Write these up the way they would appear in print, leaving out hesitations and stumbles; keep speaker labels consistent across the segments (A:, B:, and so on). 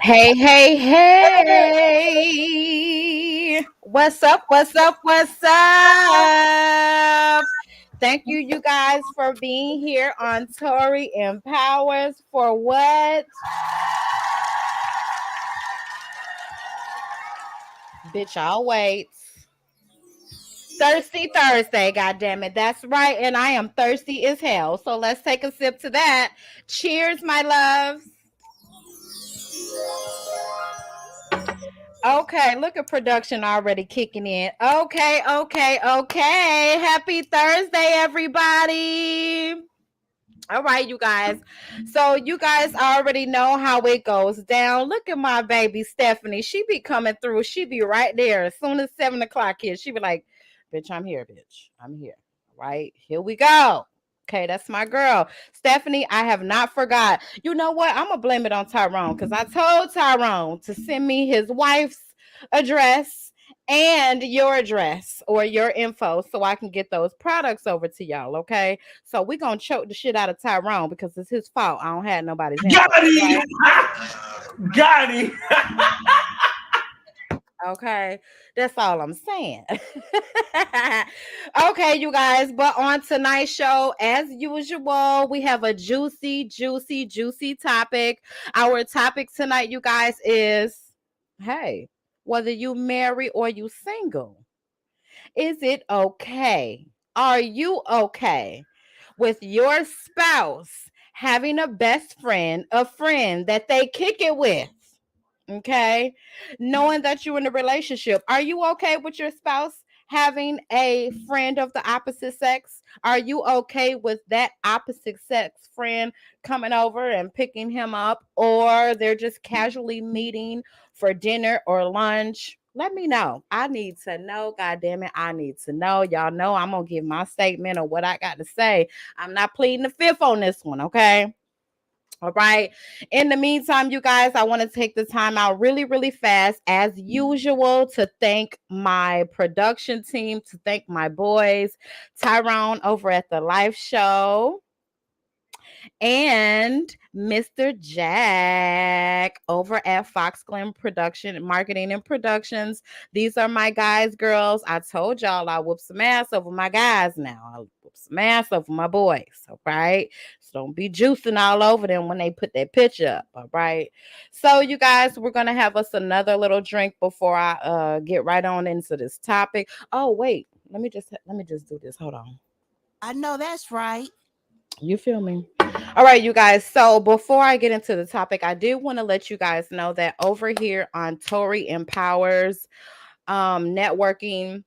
A: Hey, hey, hey. What's up? What's up? What's up? Thank you, you guys, for being here on Tori Empowers for what? Bitch, I'll wait. Thirsty Thursday, God damn it. That's right. And I am thirsty as hell. So let's take a sip to that. Cheers, my loves. Okay, look at production already kicking in. Okay, okay, okay. Happy Thursday, everybody. All right, you guys. So you guys already know how it goes down. Look at my baby Stephanie. She be coming through. She be right there. As soon as 7 o'clock hits, she be like, bitch, I'm here, bitch. I'm here. All right, here we go. Okay, that's my girl. Stephanie, I have not forgot. You know what? I'm going to blame it on Tyrone because I told Tyrone to send me his wife's address and your address or your info so I can get those products over to y'all, okay? So we're going to choke the shit out of Tyrone because it's his fault. I don't have nobody's info.
B: Got him!
A: Right?
B: Got him!
A: Okay, that's all I'm saying. Okay, you guys, but on tonight's show, as usual, we have a juicy, juicy, juicy topic. Our topic tonight, you guys, is hey, whether you marry or you single, is it okay? Are you okay with your spouse having a best friend, a friend that they kick it with? Okay. Knowing that you're in a relationship, are you okay with your spouse having a friend of the opposite sex? Are you okay with that opposite sex friend coming over and picking him up, or they're just casually meeting for dinner or lunch? Let me know. I need to know. God damn it. I need to know. Y'all know I'm going to give my statement of what I got to say. I'm not pleading the fifth on this one. Okay. All right. In the meantime, you guys, I want to take the time out really, really fast, as usual, to thank my production team, to thank my boys, Tyrone over at the live show, and Mr. Jack over at Fox Glen Production, Marketing and Productions. These are my guys, girls. I told y'all I whoop some ass over my guys now. I whoop some ass over my boys, all right? So don't be juicing all over them when they put that picture up, all right? So you guys, we're going to have us another little drink before I get right on into this topic. Oh, wait. Let me just do this. Hold on.
C: I know that's right.
A: You feel me? All right, you guys. So before I get into the topic, I did want to let you guys know that over here on Tori Empowers networking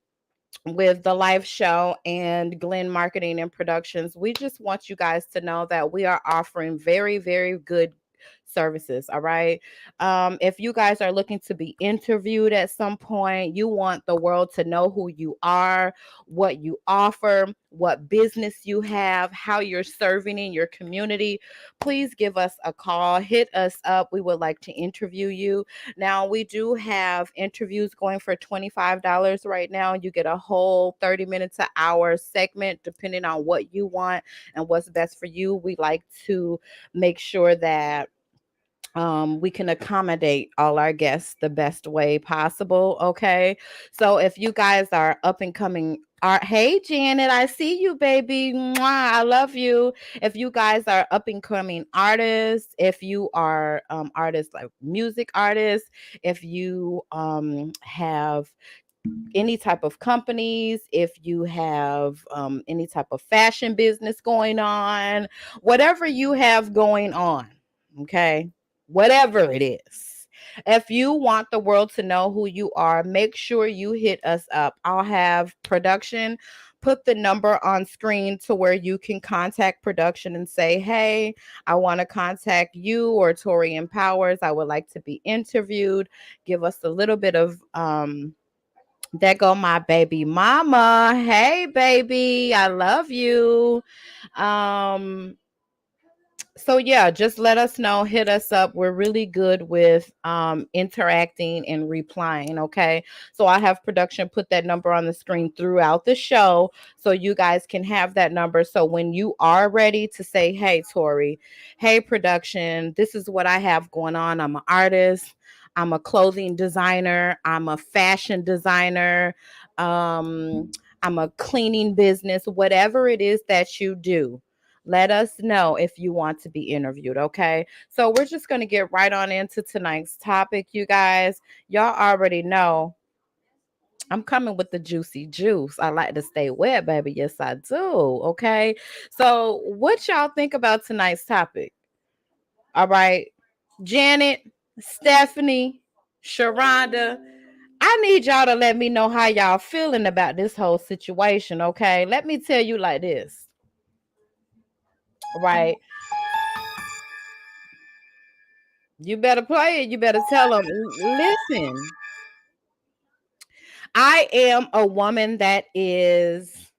A: with the live show and Glenn Marketing and Productions, we just want you guys to know that we are offering very, very good services. All right. If you guys are looking to be interviewed at some point, you want the world to know who you are, what you offer, what business you have, how you're serving in your community, please give us a call. Hit us up. We would like to interview you. Now, we do have interviews going for $25 right now. You get a whole 30 minutes to hour segment, depending on what you want and what's best for you. We like to make sure that we can accommodate all our guests the best way possible. Okay. So if you guys are up and coming art, hey Janet, I see you, baby. Mwah, I love you. If you guys are up and coming artists, if you are artists like music artists, if you have any type of companies, if you have any type of fashion business going on, whatever you have going on, okay, whatever it is. If you want the world to know who you are, make sure you hit us up. I'll have production put the number on screen to where you can contact production and say, hey, I want to contact you or Tori Empowers. I would like to be interviewed. Give us a little bit of there go my baby mama. Hey baby, I love you. Um so yeah, just let us know, hit us up. We're really good with interacting and replying. Okay, so I have production put that number on the screen throughout the show so you guys can have that number. So when you are ready to say, hey Tori, hey production, this is what I have going on. I'm an artist, I'm a clothing designer, I'm a fashion designer, um I'm a cleaning business, whatever it is that you do, let us know if you want to be interviewed, okay? So we're just going to get right on into tonight's topic, you guys. Y'all already know I'm coming with the juicy juice. I like to stay wet, baby. Yes, I do. Okay. So, what y'all think about tonight's topic? All right. Janet, Stephanie, Sharonda, I need y'all to let me know how y'all feeling about this whole situation, okay? Let me tell you like this, right? You better play it. You better tell them, listen, I am a woman that is,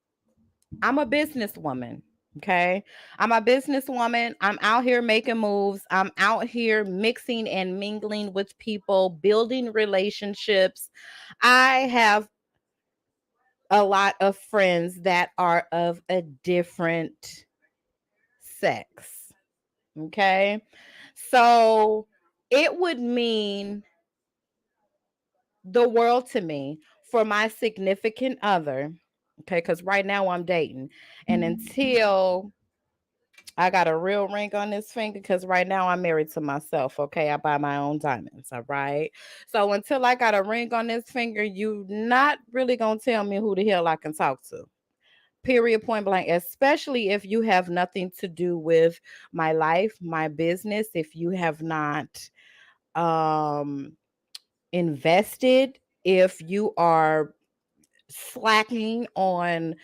A: I'm a businesswoman. Okay. I'm a businesswoman. I'm out here making moves. I'm out here mixing and mingling with people, building relationships. I have a lot of friends that are of a different sex. Okay. So it would mean the world to me for my significant other. Okay, because right now I'm dating. And until I got a real ring on this finger, because right now I'm married to myself. Okay, I buy my own diamonds. All right. So until I got a ring on this finger, you not really gonna tell me who the hell I can talk to. Period, point blank, especially if you have nothing to do with my life, my business, if you have not um invested, if you are slacking on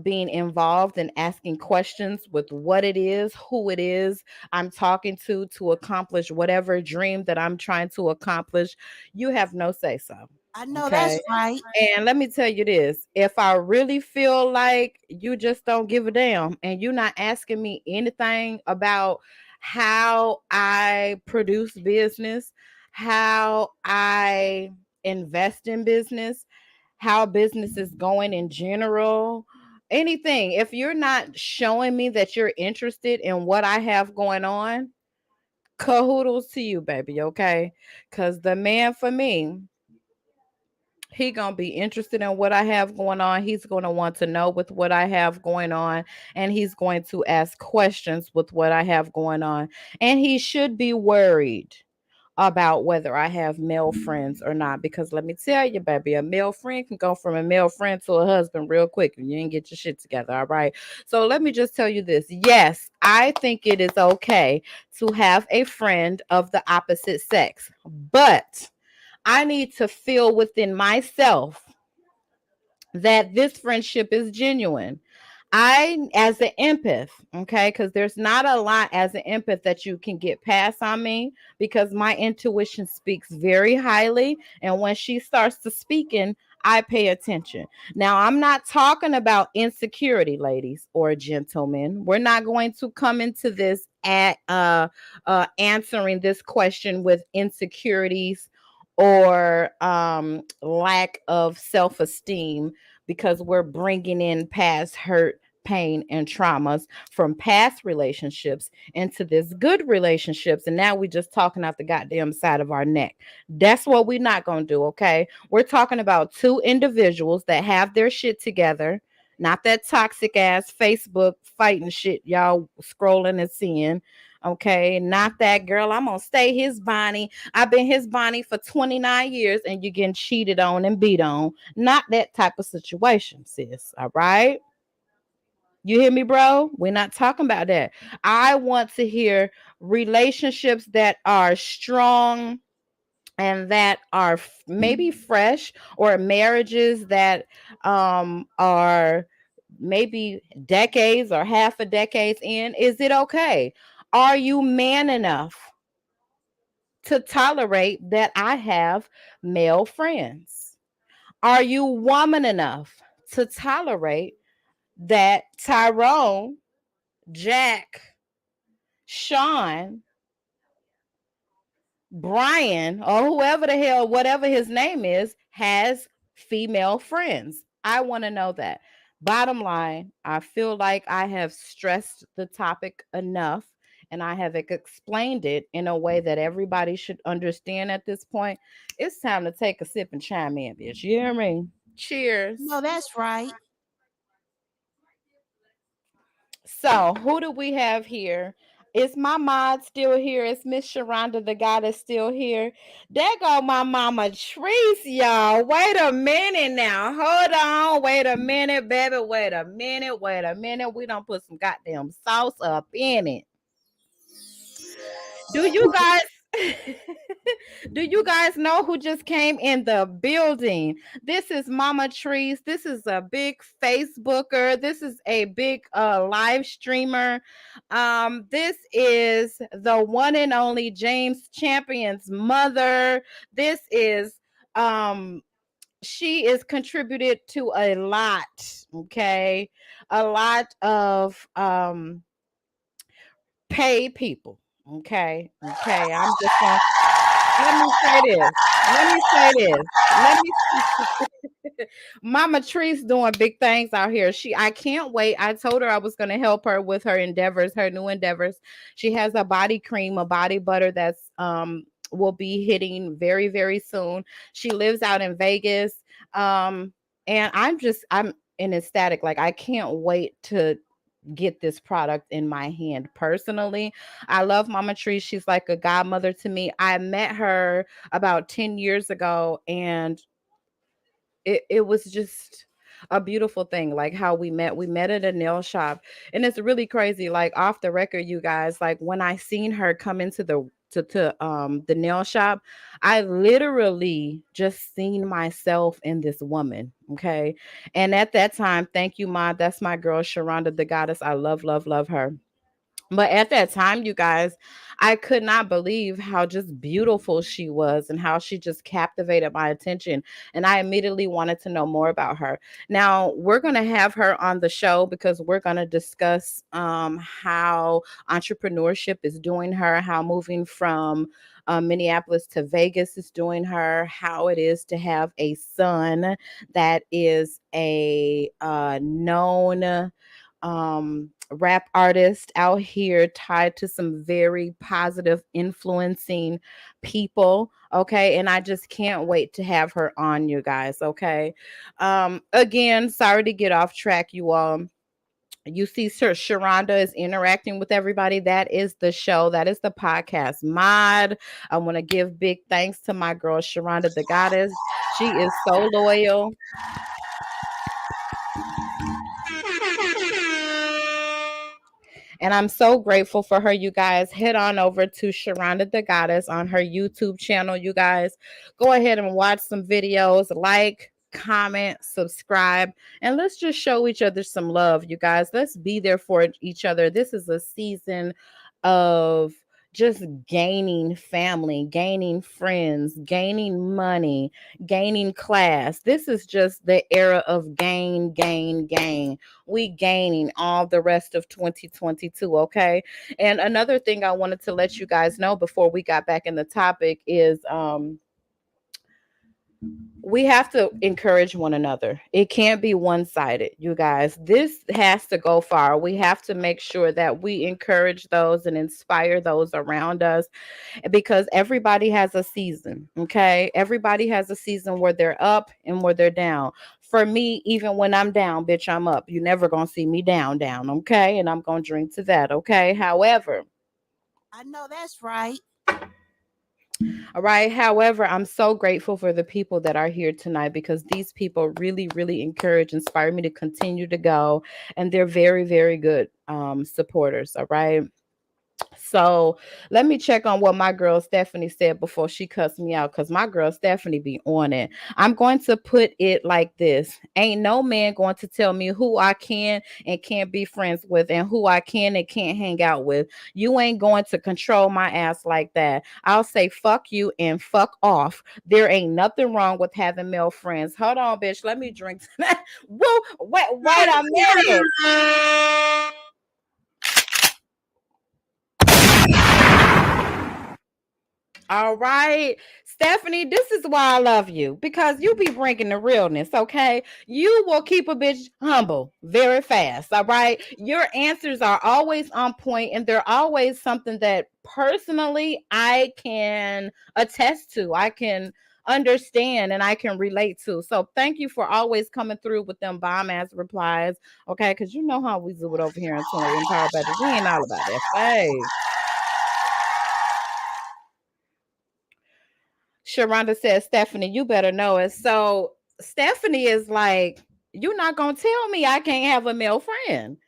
A: being involved and asking questions with what it is, who it is I'm talking to accomplish whatever dream that I'm trying to accomplish, you have no say so.
C: I know
A: Okay.
C: that's right.
A: And let me tell you this, if I really feel like you just don't give a damn and you're not asking me anything about how I produce business, how I invest in business, how business is going in general, anything, if you're not showing me that you're interested in what I have going on, cahoodles to you, baby, okay? Because the man for me, he gonna be interested in what I have going on. He's gonna want to know with what I have going on, and he's going to ask questions with what I have going on. And he should be worried about whether I have male friends or not. Because let me tell you, baby, a male friend can go from a male friend to a husband real quick and you ain't get your shit together. All right. So let me just tell you this. Yes, I think it is okay to have a friend of the opposite sex, but I need to feel within myself that this friendship is genuine. I, as an empath, okay, because there's not a lot as an empath that you can get past on me because my intuition speaks very highly. And when she starts to speaking, I pay attention. Now, I'm not talking about insecurity, ladies or gentlemen. We're not going to come into this at answering this question with insecurities or lack of self-esteem, because we're bringing in past hurt, pain, and traumas from past relationships into this good relationships. And now we just talking out the goddamn side of our neck. That's what we're not going to do, okay? We're talking about two individuals that have their shit together. Not that toxic ass Facebook fighting shit y'all scrolling and seeing. Okay, not that girl. I'm gonna stay his Bonnie. I've been his Bonnie for 29 years and you're getting cheated on and beat on. Not that type of situation, sis. All right. You hear me, bro? We're not talking about that. I want to hear relationships that are strong and that are maybe fresh, or marriages that are maybe decades or half a decades in, is it okay? Are you man enough to tolerate that I have male friends? Are you woman enough to tolerate that Tyrone, Jack, Sean, Brian, or whoever the hell, whatever his name is, has female friends? I want to know that. Bottom line, I feel like I have stressed the topic enough and I have explained it in a way that everybody should understand at this point. It's time to take a sip and chime in, bitch. You hear me?
C: No,
A: Cheers.
C: that's right.
A: So, who do we have here? Is my mod still here? Is Miss Sharonda the goddess still here? There go my mama Treese, y'all. Wait a minute now. Hold on. Wait a minute, baby. Wait a minute. Wait a minute. We don't put some goddamn sauce up in it. Do you guys do you guys know who just came in the building? This is Mama Trees. This is a big Facebooker. This is a big live streamer. This is the one and only James Champion's mother. This is she is contributed to a lot, okay? A lot of paid people. Okay. Okay. I'm just gonna let me say this. Let me say this. Let me Mama Tree's doing big things out here. I can't wait. I told her I was gonna help her with her endeavors, her new endeavors. She has a body cream, a body butter that's will be hitting very, very soon. She lives out in Vegas. And I'm in ecstatic. Like I can't wait to get this product in my hand personally. I love Mama Tree. She's like a godmother to me. I met her about 10 years ago and it was just a beautiful thing, like how we met at a nail shop. And it's really crazy, like off the record, you guys, like when I seen her come into the nail shop, I literally just seen myself in this woman. Okay. And at that time, thank you, Ma. That's my girl Sharonda the goddess. I love, love, love her. But at that time, you guys, I could not believe how just beautiful she was and how she just captivated my attention. And I immediately wanted to know more about her. Now, we're going to have her on the show because we're going to discuss how entrepreneurship is doing her, how moving from Minneapolis to Vegas is doing her, how it is to have a son that is a known rap artist out here tied to some very positive influencing people. Okay, and I just can't wait to have her on, you guys. Okay, again, sorry to get off track, you all. You see Sir Sharonda is interacting with everybody. That is the show. That is the podcast mod. I want to give big thanks to my girl Sharonda the goddess. She is so loyal. And I'm so grateful for her, you guys. Head on over to Sharonda the Goddess on her YouTube channel, you guys. Go ahead and watch some videos, like, comment, subscribe, and let's just show each other some love, you guys. Let's be there for each other. This is a season of just gaining family, gaining friends, gaining money, gaining class. This is just the era of gain, gain, gain. We gaining all the rest of 2022. Okay. And another thing I wanted to let you guys know before we got back in the topic is we have to encourage one another. It can't be one sided, you guys. This has to go far. We have to make sure that we encourage those and inspire those around us because everybody has a season. Okay. Everybody has a season where they're up and where they're down. For me, even when I'm down, bitch, I'm up. You're never going to see me down, down. Okay. And I'm going to drink to that. Okay. However,
C: I know that's right.
A: all right. However, I'm so grateful for the people that are here tonight because these people really, really encourage, inspire me to continue to go. And they're very, very good supporters. All right. So let me check on what my girl Stephanie said before she cuts me out, because my girl Stephanie be on it. I'm going to put it like this: ain't no man going to tell me who I can and can't be friends with and who I can and can't hang out with. You ain't going to control my ass like that. I'll say fuck you and fuck off. There ain't nothing wrong with having male friends. Hold on, bitch. Let me drink to that. Whoa, wait a minute. All right. Stephanie, this is why I love you, because you be bringing the realness, okay? You will keep a bitch humble very fast, all right? Your answers are always on point, and they're always something that personally I can attest to, I can understand, and I can relate to. So thank you for always coming through with them bomb ass replies, okay? Because you know how we do it over here in Tori Empower, baby. We ain't all about that fake. Sharonda says, Stephanie, you better know it. So Stephanie is like, you're not gonna tell me I can't have a male friend.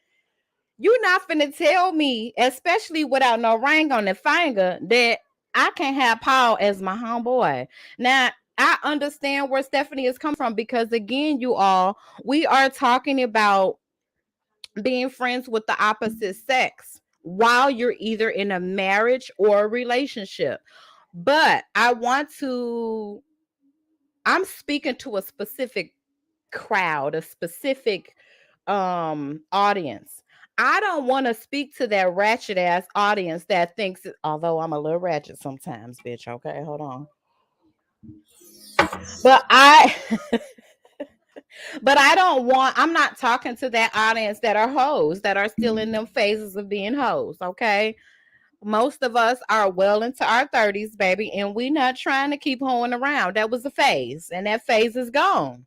A: You're not finna tell me, especially without no ring on the finger, that I can't have Paul as my homeboy. Now, I understand where Stephanie is coming from, because again, you all, we are talking about being friends with the opposite sex while you're either in a marriage or a relationship. But I'm speaking to a specific crowd, a specific audience. I don't want to speak to that ratchet ass audience that thinks, although I'm a little ratchet sometimes, bitch. Okay, hold on. But I but I don't want, I'm not talking to that audience that are hoes, that are still in them phases of being hoes, okay? Most of us are well into our 30s, baby, and we not trying to keep hoeing around. That was a phase, and that phase is gone.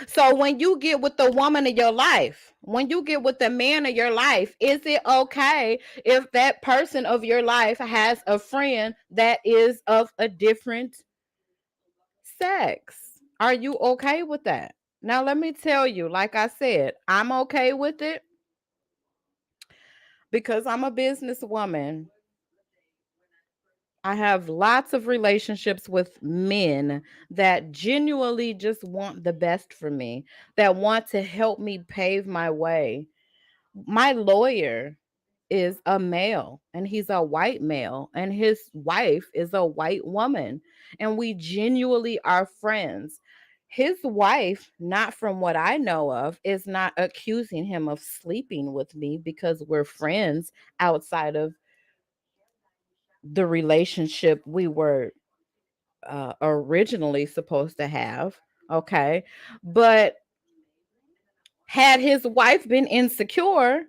A: So when you get with the woman of your life, when you get with the man of your life, is it okay if that person of your life has a friend that is of a different sex? Are you okay with that? Now, let me tell you, like I said, I'm okay with it because I'm a businesswoman. I have lots of relationships with men that genuinely just want the best for me, that want to help me pave my way. My lawyer is a male, and he's a white male, and his wife is a white woman, and we genuinely are friends. His wife, not from what I know of, is not accusing him of sleeping with me because we're friends outside of the relationship we were originally supposed to have. Okay. But had his wife been insecure,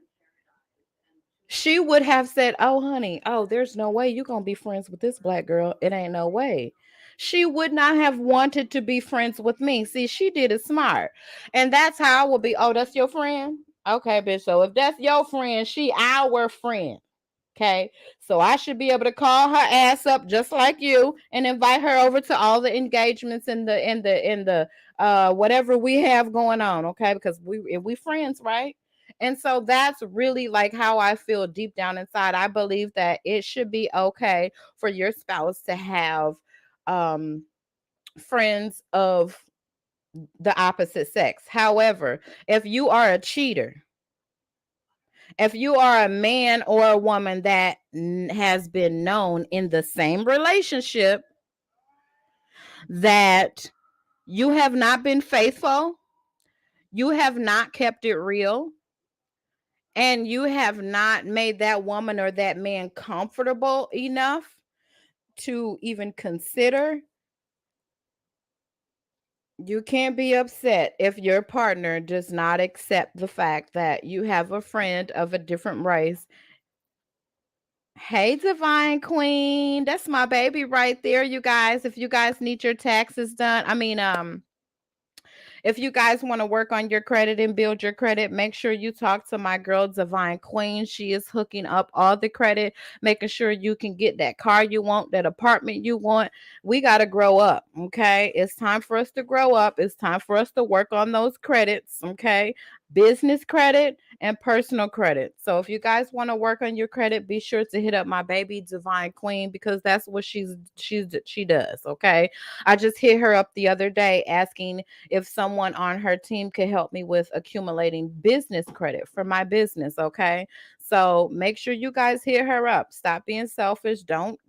A: she would have said, "Oh, honey, oh, there's no way you're going to be friends with this black girl. It ain't no way." She would not have wanted to be friends with me. See, she did it smart. And that's how I would be. Oh, that's your friend? Okay, bitch. So if that's your friend, she our friend. Okay. So I should be able to call her ass up just like you and invite her over to all the engagements in the whatever we have going on. Okay. Because we friends, right? And so that's really like how I feel deep down inside. I believe that it should be okay for your spouse to have um friends of the opposite sex. However, if you are a cheater, if you are a man or a woman that has been known in the same relationship that you have not been faithful, you have not kept it real, and you have not made that woman or that man comfortable enough to even consider, you can't be upset if your partner does not accept the fact that you have a friend of a different race. Hey, Divine Queen. That's my baby right there, you guys. If you guys need your taxes done, if you guys want to work on your credit and build your credit, make sure you talk to my girl, Divine Queen. She is hooking up all the credit, making sure you can get that car you want, that apartment you want. We got to grow up, okay? It's time for us to grow up. It's time for us to work on those credits, okay? business credit and personal credit. So if you guys want to work on your credit, be sure to hit up my baby Divine Queen, because that's what she does. Okay. I just hit her up the other day asking if someone on her team could help me with accumulating business credit for my business. Okay. So make sure you guys hit her up. Stop being selfish. Don't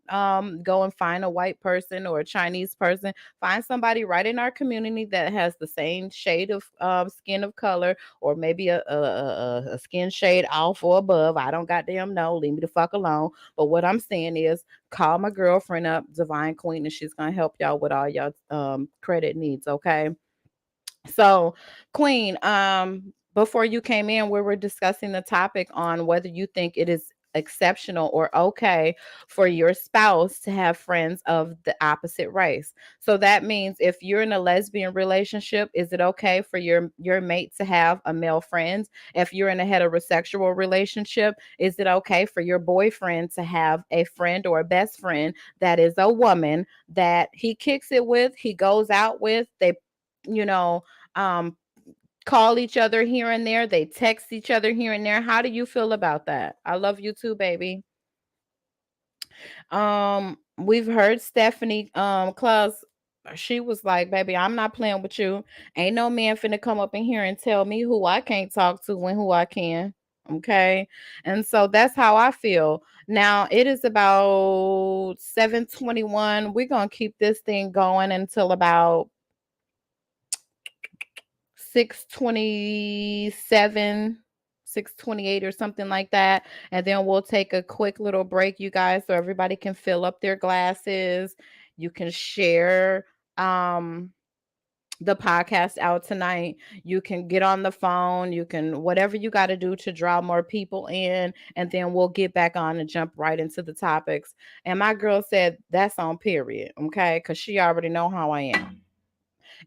A: go and find a white person or a Chinese person. Find somebody right in our community that has the same shade of skin of color, or maybe a skin shade off or above. I don't goddamn know. Leave me the fuck alone. But what I'm saying is, call my girlfriend up, Divine Queen, and she's gonna help y'all with all y'all credit needs. Okay. So, Queen, before you came in, we were discussing the topic on whether you think it is exceptional or okay for your spouse to have friends of the opposite race. So that means if you're in a lesbian relationship, is it okay for your mate to have a male friend? If you're in a heterosexual relationship, is it okay for your boyfriend to have a friend or a best friend that is a woman that he kicks it with, he goes out with, they you know um call each other here and there, they text each other here and there? How do you feel about that? I love you too, baby. We've heard Stephanie Claus. She was like, baby, I'm not playing with you. Ain't no man finna come up in here and tell me who I can't talk to and who I can. Okay. And so that's how I feel. Now it is about 7:21. We're gonna keep this thing going until about 6:27, 6:28 or something like that. And then we'll take a quick little break, you guys, so everybody can fill up their glasses. You can share the podcast out tonight. You can get on the phone. You can whatever you got to do to draw more people in, and then we'll get back on and jump right into the topics. And my girl said that's on period, okay? Because she already know how I am,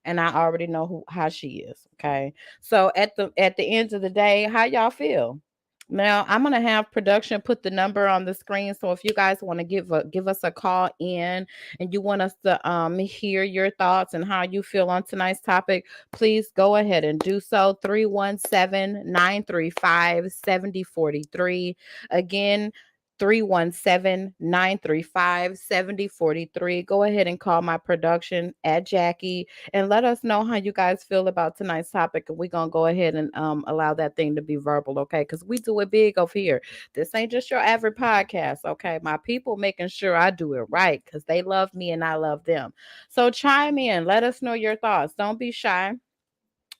A: and I already know how she is. Okay. So at the end of the day, how y'all feel? Now I'm gonna have production put the number on the screen. So if you guys want to give us a call in and you want us to hear your thoughts and how you feel on tonight's topic, please go ahead and do so. 317-935-7043. Again, 317-935-7043. Go ahead and call my production at Jackie and let us know how you guys feel about tonight's topic. And we're gonna go ahead and allow that thing to be verbal, okay? Because we do it big over here. This ain't just your average podcast, okay? My people making sure I do it right because they love me and I love them. So chime in, let us know your thoughts. Don't be shy.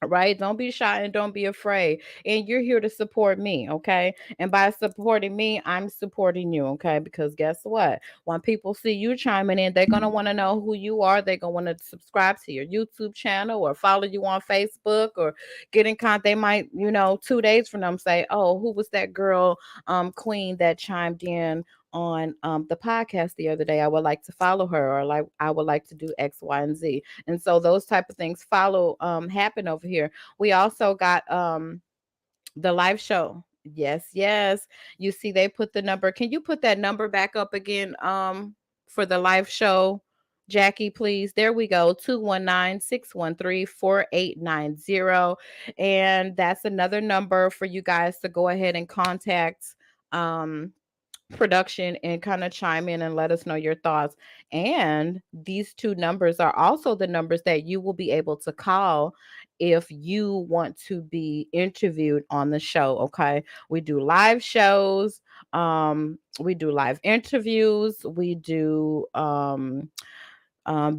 A: Right? Don't be shy and don't be afraid. And you're here to support me, okay? And by supporting me, I'm supporting you, okay? Because guess what? When people see you chiming in, they're going to want to know who you are. They're going to want to subscribe to your YouTube channel or follow you on Facebook or get in contact. They might, 2 days from them say, oh, who was that girl, Queen, that chimed in on the podcast the other day? I would like to follow her, or like I would like to do X, Y, and Z. And so those type of things follow happen over here. We also got the live show. Yes, yes. You see they put the number. Can you put that number back up again for the live show? Jackie, please. There we go. 219-613-4890. And that's another number for you guys to go ahead and contact production and kind of chime in and let us know your thoughts. And these two numbers are also the numbers that you will be able to call if you want to be interviewed on the show. Okay. We do live shows, we do live interviews, we do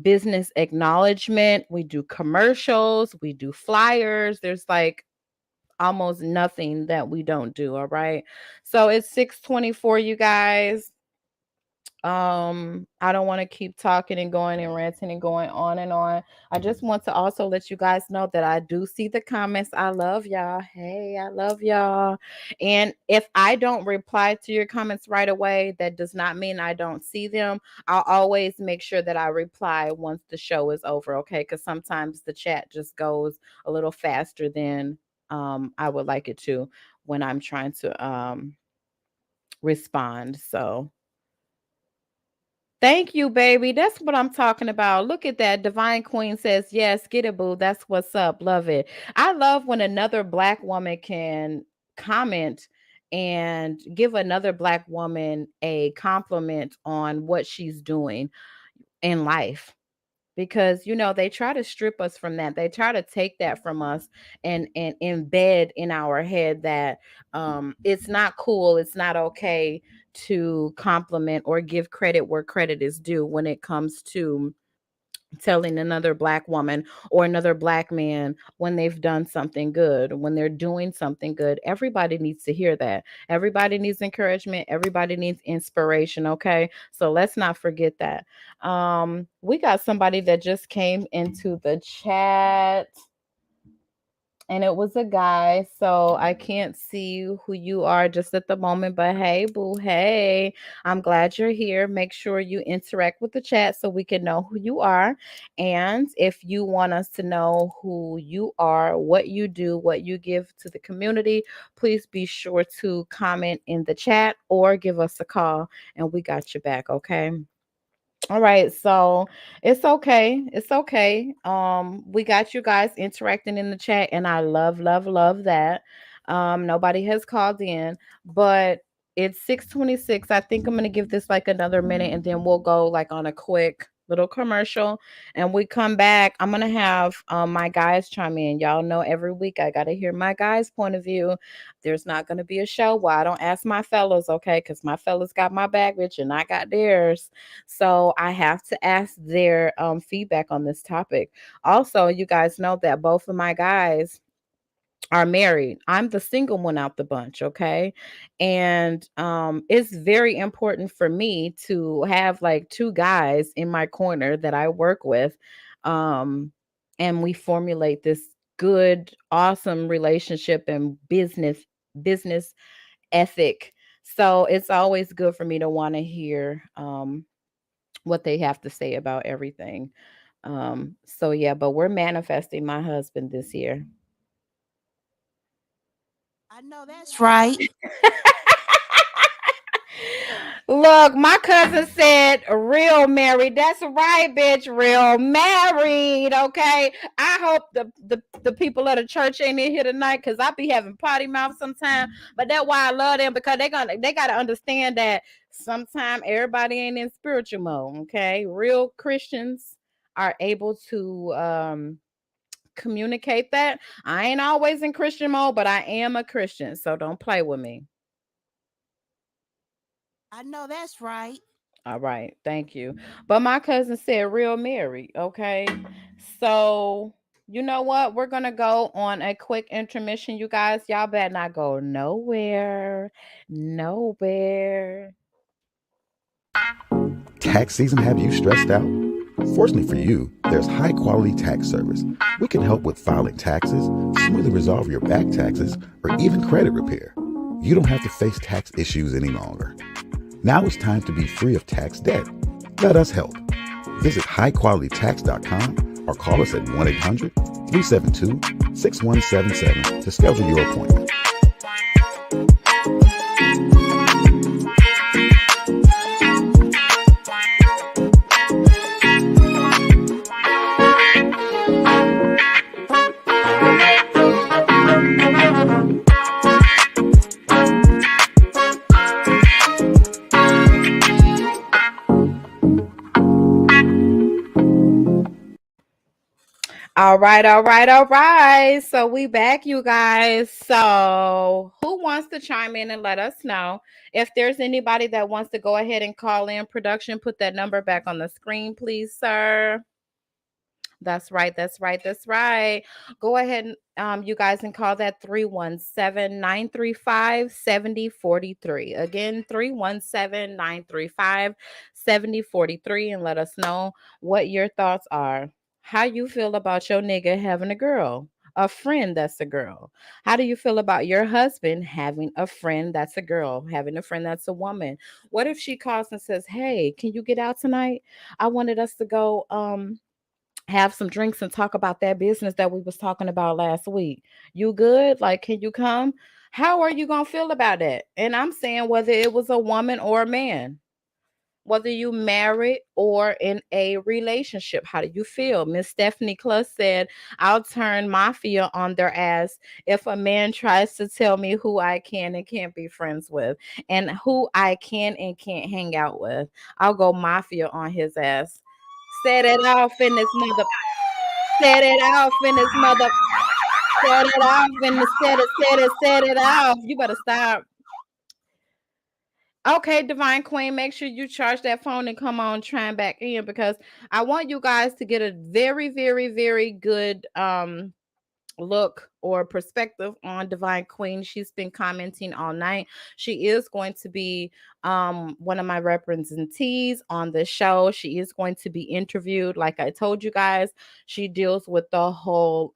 A: business acknowledgement, we do commercials, we do flyers. There's like almost nothing that we don't do. All right. So it's 6:24, you guys. I don't want to keep talking and going and ranting and going on and on. I just want to also let you guys know that I do see the comments. I love y'all. Hey, I love y'all. And if I don't reply to your comments right away, that does not mean I don't see them. I'll always make sure that I reply once the show is over, okay? Because sometimes the chat just goes a little faster than I would like it to when I'm trying to respond. So Thank you, baby. That's what I'm talking about. Look at that. Divine Queen says, yes, get it, boo. That's what's up. Love it. I love when another black woman can comment and give another black woman a compliment on what she's doing in life, because they try to strip us from that. They try to take that from us and embed in our head that it's not cool, it's not okay to compliment or give credit where credit is due when it comes to telling another black woman or another black man when they've done something good, when they're doing something good. Everybody needs to hear that. Everybody needs encouragement. Everybody needs inspiration. Okay. So let's not forget that. We got somebody that just came into the chat and it was a guy, so I can't see who you are just at the moment. But hey, boo, hey, I'm glad you're here. Make sure you interact with the chat so we can know who you are. And if you want us to know who you are, what you do, what you give to the community, please be sure to comment in the chat or give us a call, and we got your back. Okay. All right, so it's okay. It's okay. We got you guys interacting in the chat, and I love, love, love that. Nobody has called in, but it's 6:26. I think I'm gonna give this like another minute, and then we'll go like on a quick little commercial, and we come back. I'm gonna have my guys chime in. Y'all know every week I gotta hear my guys' point of view. There's not gonna be a show where I don't ask my fellas, okay? Because my fellas got my back, bitch, and I got theirs. So I have to ask their feedback on this topic. Also, you guys know that both of my guys are married. I'm the single one out the bunch, okay? And it's very important for me to have like two guys in my corner that I work with. Um and we formulate this good, awesome relationship and business ethic. So it's always good for me to want to hear what they have to say about everything. So yeah, but we're manifesting my husband this year.
C: I know that's right.
A: Look, my cousin said real married. That's right, bitch. Real married. Okay. I hope the people of the church ain't in here tonight because I be having potty mouth sometimes. But that's why I love them, because they gotta understand that sometimes everybody ain't in spiritual mode. Okay. Real Christians are able to communicate that. I ain't always in Christian mode, but I am a Christian. So don't play with me.
C: I know that's right.
A: All right, thank you. But my cousin said real married. Okay. So you know what? We're gonna go on a quick intermission, you guys. Y'all better not go nowhere. Nowhere.
B: Tax season have you stressed out? Fortunately for you, there's high quality tax service. We can help with filing taxes, smoothly resolve your back taxes, or even credit repair. You don't have to face tax issues any longer. Now it's time to be free of tax debt. Let us help. Visit highqualitytax.com or call us at 1-800-372-6177 to schedule your appointment.
A: All right, all right, all right. So we back, you guys. So who wants to chime in and let us know if there's anybody that wants to go ahead and call in? Production, put that number back on the screen, please, sir. That's right. That's right. That's right. Go ahead and you guys and call that 317-935-7043. Again, 317-935-7043, and let us know what your thoughts are. How you feel about your nigga having a girl, a friend that's a girl? How do you feel about your husband having a friend that's a girl, having a friend that's a woman? What if she calls and says, "Hey, can you get out tonight? I wanted us to go have some drinks and talk about that business that we was talking about last week. You good? Like, can you come?" How are you gonna feel about that? And I'm saying whether it was a woman or a man. whether you married or in a relationship. How do you feel? Miss Stephanie Cluss said, I'll turn mafia on their ass if a man tries to tell me who I can and can't be friends with and who I can and can't hang out with. I'll go mafia on his ass. Set it off in this mother. Set it off in this mother. Set it off in the set it off. You better stop. Okay, Divine Queen, make sure you charge that phone and come on trying back in because I want you guys to get a very, very, very good look or perspective on Divine Queen. She's been commenting all night. She is going to be one of my representees on the show. She is going to be interviewed. Like I told you guys, she deals with the whole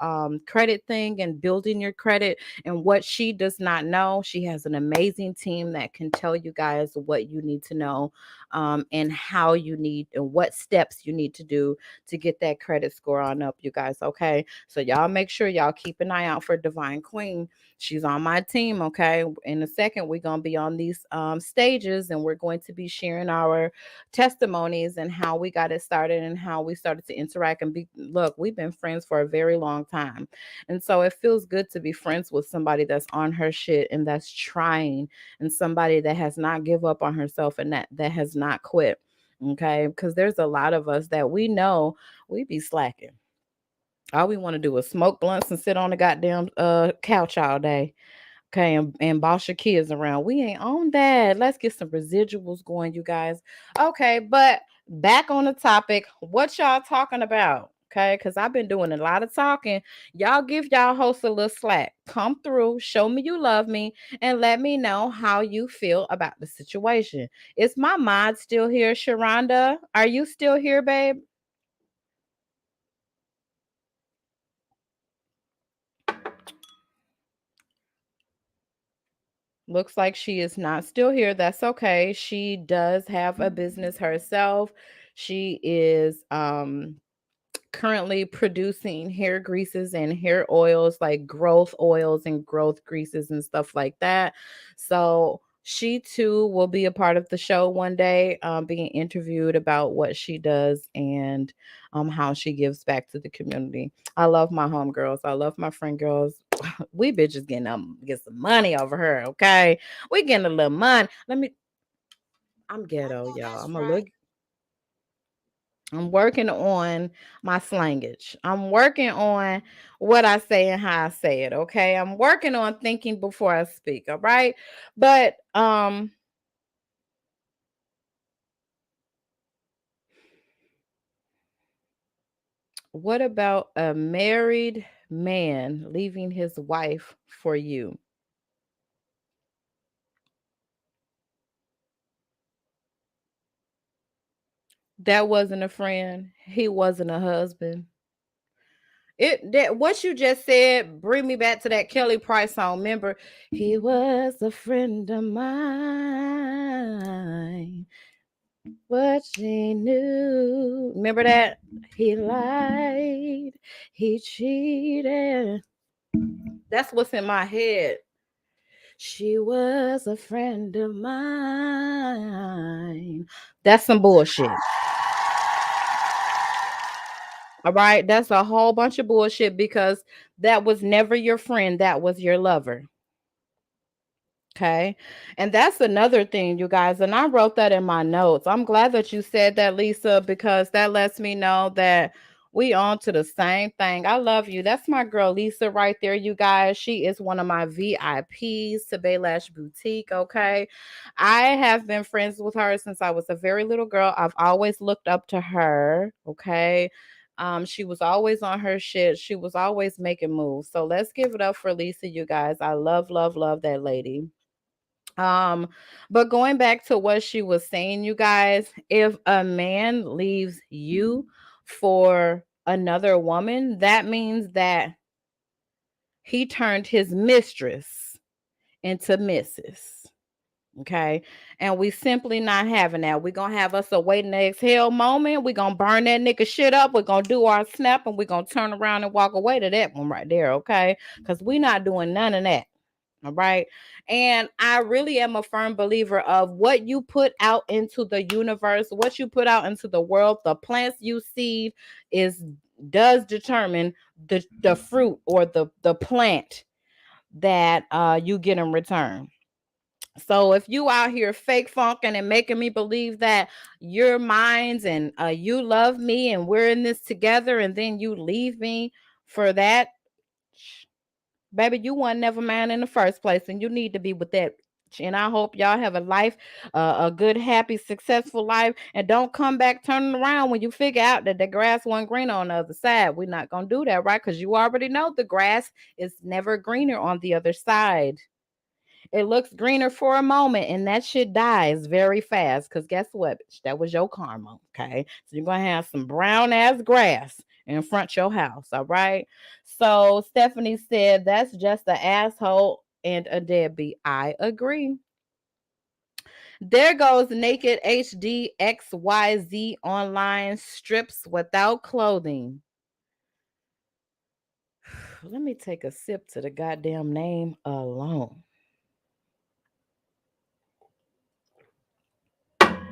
A: credit thing and building your credit. And what she does not know, she has an amazing team that can tell you guys what you need to know and how you need and what steps you need to do to get that credit score on up, you guys. Okay, so y'all make sure y'all keep an eye out for Divine Queen. She's on my team. Okay, in a second we're gonna be on these stages and we're going to be sharing our testimonies and how we got it started and how we started to interact and be. Look, we've been friends for a very long time, and so it feels good to be friends with somebody that's on her shit and that's trying, and somebody that has not give up on herself and that has not quit. Okay, because there's a lot of us that we know we be slacking. All we want to do is smoke blunts and sit on the goddamn couch all day. Okay, and boss your kids around. We ain't on that. Let's get some residuals going, you guys. Okay, but back on the topic, what y'all talking about? Okay, because I've been doing a lot of talking. Y'all give y'all hosts a little slack. Come through, show me you love me, and let me know how you feel about the situation. Is my mod still here, Sharonda? Are you still here, babe? Looks like she is not still here. That's okay. She does have a business herself. She is currently producing hair greases and hair oils like growth oils and growth greases and stuff like that. So she too will be a part of the show one day, being interviewed about what she does and how she gives back to the community. I love my homegirls. I love my friend girls. We bitches get some money over her. Okay, we getting a little money. I'm
C: I
A: ghetto,
C: know
A: y'all.
C: that's
A: I'm a
C: right.
A: look. I'm working on my slangage. I'm working on what I say and how I say it, okay? I'm working on thinking before I speak, all right? But what about a married man leaving his wife for you? That wasn't a friend. He wasn't a husband. It that what you just said bring me back to that Kelly Price song. Remember, he was a friend of mine. What she knew. Remember that? He lied. He cheated. That's what's in my head. She was a friend of mine. That's some bullshit. All right. That's a whole bunch of bullshit because that was never your friend. That was your lover. Okay. And that's another thing, you guys. And I wrote that in my notes. I'm glad that you said that, Lisa, because that lets me know that we on to the same thing. I love you. That's my girl, Lisa, right there, you guys. She is one of my VIPs to Baylash Boutique. Okay. I have been friends with her since I was a very little girl. I've always looked up to her. Okay. She was always on her shit. She was always making moves. So let's give it up for Lisa, you guys. I love, love, love that lady. Um, but going back to what she was saying, you guys, if a man leaves you for another woman, that means that he turned his mistress into Mrs. Okay. And we simply not having that. We're gonna have us a wait and exhale moment. We're gonna burn that nigga shit up. We're gonna do our snap and we're gonna turn around and walk away to that one right there. Okay. Because we not doing none of that. All right. And I really am a firm believer of what you put out into the universe, what you put out into the world, the plants you seed is does determine the fruit or the plant that you get in return. So if you out here fake funking and making me believe that you're mine and you love me and we're in this together and then you leave me for that, baby, you weren't never mine in the first place, and you need to be with that. And I hope y'all have a life, a good, happy, successful life, and don't come back turning around when you figure out that the grass wasn't green on the other side. We're not gonna do that, right? Because you already know the grass is never greener on the other side. It looks greener for a moment and that shit dies very fast. Cause guess what? Bitch? That was your karma. Okay. So you're gonna have some brown ass grass in front your house. All right. So Stephanie said that's just an asshole and a deadbeat. I agree. There goes naked HD XYZ online strips without clothing. Let me take a sip to the goddamn name alone.